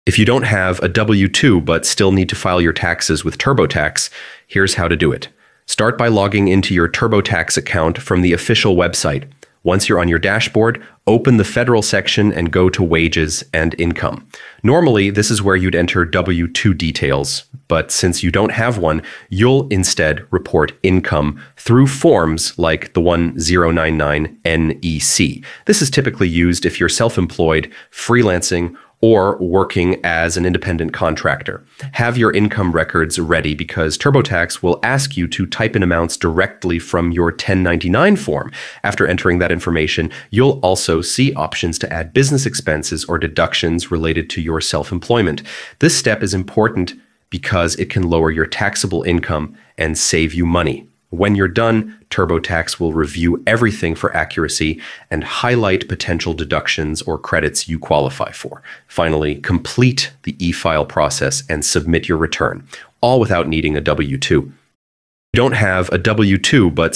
If you don't have a W-2 but still need to file your taxes with Turbotax, here's how to do it. Start by logging into your Turbotax account from the official website. Once you're on your dashboard, open the federal section and go to Wages and Income. Normally, this is where you'd enter W-2 details, but since you don't have one, you'll instead report income through forms like the one 099-NEC. This is typically used if you're self-employed, freelancing, or working as an independent contractor. Have your income records ready because TurboTax will ask you to type in amounts directly from your 1099 form. After entering that information, you'll also see options to add business expenses or deductions related to your self-employment. This step is important because it can lower your taxable income and save you money. When you're done, TurboTax will review everything for accuracy and highlight potential deductions or credits you qualify for. Finally, complete the e-file process and submit your return, all without needing a W-2. You don't have a W-2 but